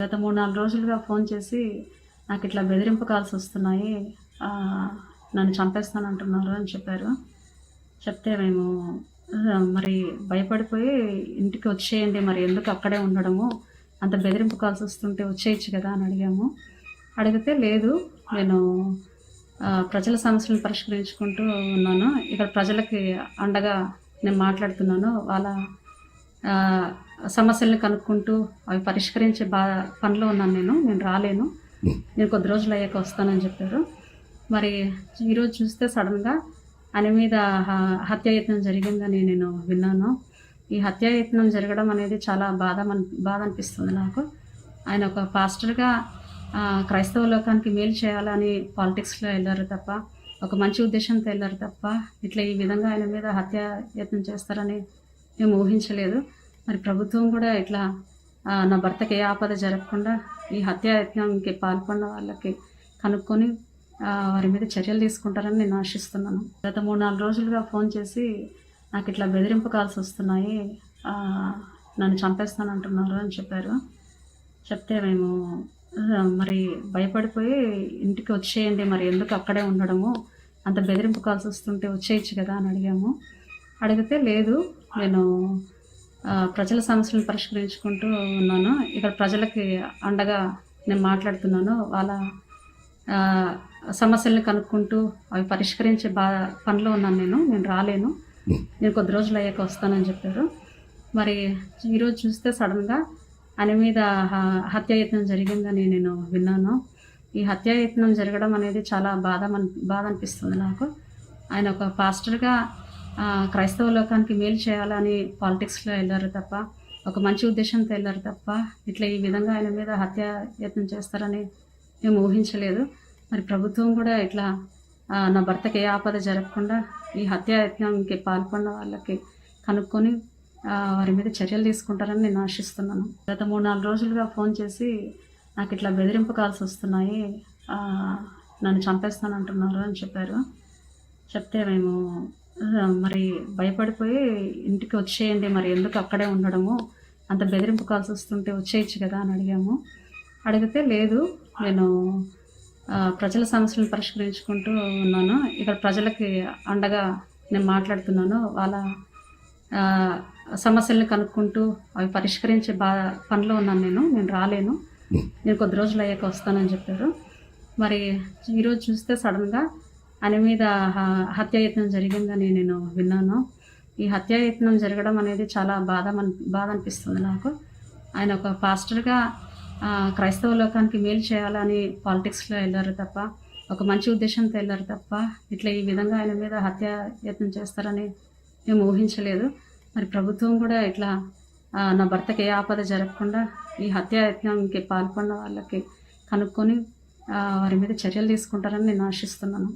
గత 3, 4 రోజులుగా ఫోన్ చేసి నాకిట్లా బెదిరింపు కాల్స్ వస్తున్నాయి. నన్ను చంపేస్తానంటున్నారు అని చెప్పారు. చెప్తే మేము మరి భయపడిపోయి ఇంటికి వచ్చేయండి, మరి ఎందుకు అక్కడే ఉండడము, అంత బెదిరింపు కాల్స్ వస్తుంటే వచ్చేయచ్చు కదా అని అడిగాము. అడిగితే లేదు, నేను ప్రజల సమస్యలను పరిష్కరించుకుంటూ ఉన్నాను. ఇక్కడ ప్రజలకి అండగా నేను మాట్లాడుతున్నాను. వాళ్ళ సమస్యల్ని కనుక్కుంటూ అవి పరిష్కరించే పనిలో ఉన్నాను. నేను రాలేను, నేను కొద్ది రోజులు అయ్యాక వస్తానని చెప్పారు. మరి ఈరోజు చూస్తే సడన్గా ఆయన మీద హత్యాయత్నం జరిగిందని నేను విన్నాను. ఈ హత్యాయత్నం జరగడం అనేది చాలా బాధ అనిపిస్తుంది నాకు. ఆయన ఒక పాస్టర్గా క్రైస్తవ లోకానికి మేలు చేయాలని పాలిటిక్స్లో వెళ్ళారు తప్ప, ఒక మంచి ఉద్దేశంతో వెళ్ళారు తప్ప, ఇట్లా ఈ విధంగా ఆయన మీద హత్యాయత్నం చేస్తారని మేము ఊహించలేదు. మరి ప్రభుత్వం కూడా ఇట్లా నా భర్తకి ఏ ఆపద జరగకుండా ఈ హత్యాయత్నంకి పాల్పడిన వాళ్ళకి కనుక్కొని వారి మీద చర్యలు తీసుకుంటారని నేను ఆశిస్తున్నాను. గత 3, 4 రోజులుగా ఫోన్ చేసి నాకు ఇట్లా బెదిరింపు కాల్స్ వస్తున్నాయి, నన్ను చంపేస్తానంటున్నారు అని చెప్పారు. చెప్తే మేము మరి భయపడిపోయి ఇంటికి వచ్చేయండి, మరి ఎందుకు అక్కడే ఉండడము, అంత బెదిరింపు కాల్స్ వస్తుంటే వచ్చేయచ్చు కదా అని అడిగాము. అడిగితే లేదు, నేను ప్రజల సమస్యలను పరిష్కరించుకుంటూ ఉన్నాను. ఇక్కడ ప్రజలకి అండగా నేను మాట్లాడుతున్నాను. వాళ్ళ సమస్యల్ని కనుక్కుంటూ అవి పరిష్కరించే పనిలో ఉన్నాను. నేను రాలేను, నేను కొద్ది రోజులు అయ్యాక వస్తానని చెప్పారు. మరి ఈరోజు చూస్తే సడన్గా ఆయన మీద హత్యాయత్నం జరిగిందని నేను విన్నాను. ఈ హత్యాయత్నం జరగడం అనేది చాలా బాధ అనిపిస్తుంది నాకు. ఆయన ఒక పాస్టర్గా క్రైస్తవ లోకానికి మేలు చేయాలని పాలిటిక్స్లో వెళ్ళారు తప్ప, ఒక మంచి ఉద్దేశంతో వెళ్ళారు తప్ప, ఇట్లా ఈ విధంగా ఆయన మీద హత్యాయత్నం చేస్తారని మేము ఊహించలేదు. మరి ప్రభుత్వం కూడా ఇట్లా నా భర్తకి ఏ ఆపద జరగకుండా ఈ హత్యాయత్నంకి పాల్పడిన వాళ్ళకి కనుక్కొని వారి మీద చర్యలు తీసుకుంటారని నేను ఆశిస్తున్నాను. గత 3, 4 రోజులుగా ఫోన్ చేసి నాకు ఇట్లా బెదిరింపు కాల్స్ వస్తున్నాయి, నన్ను చంపేస్తానంటున్నారు అని చెప్పారు. చెప్తే మేము మరి భయపడిపోయి ఇంటికి వచ్చేయండి, మరి ఎందుకు అక్కడే ఉండడము, అంత బెదిరింపు కాల్స్ వస్తుంటే వచ్చేయచ్చు కదా అని అడిగాము. అడిగితే లేదు, నేను ప్రజల సమస్యలను పరిష్కరించుకుంటూ ఉన్నాను. ఇక్కడ ప్రజలకి అండగా నేను మాట్లాడుతున్నాను. వాళ్ళ సమస్యల్ని కనుక్కుంటూ అవి పరిష్కరించే పనిలో ఉన్నాను. నేను రాలేను, నేను కొద్ది రోజులు అయ్యాక వస్తానని చెప్పారు. మరి ఈరోజు చూస్తే సడన్గా ఆయన మీద హత్యాయత్నం జరిగిందని నేను విన్నాను. ఈ హత్యాయత్నం జరగడం అనేది చాలా బాధ అనిపిస్తుంది నాకు. ఆయన ఒక పాస్టర్గా క్రైస్తవ లోకానికి మేలు చేయాలని పాలిటిక్స్లో వెళ్ళారు తప్ప, ఒక మంచి ఉద్దేశంతో వెళ్ళారు తప్ప, ఇట్లా ఈ విధంగా ఆయన మీద హత్యాయత్నం చేస్తారని మేము ఊహించలేదు. మరి ప్రభుత్వం కూడా ఇట్లా నా భర్తకి ఏ ఆపద జరగకుండా ఈ హత్యాయత్నంకి పాల్పడిన వాళ్ళకి కనుక్కొని వారి మీద చర్యలు తీసుకుంటారని నేను ఆశిస్తున్నాను.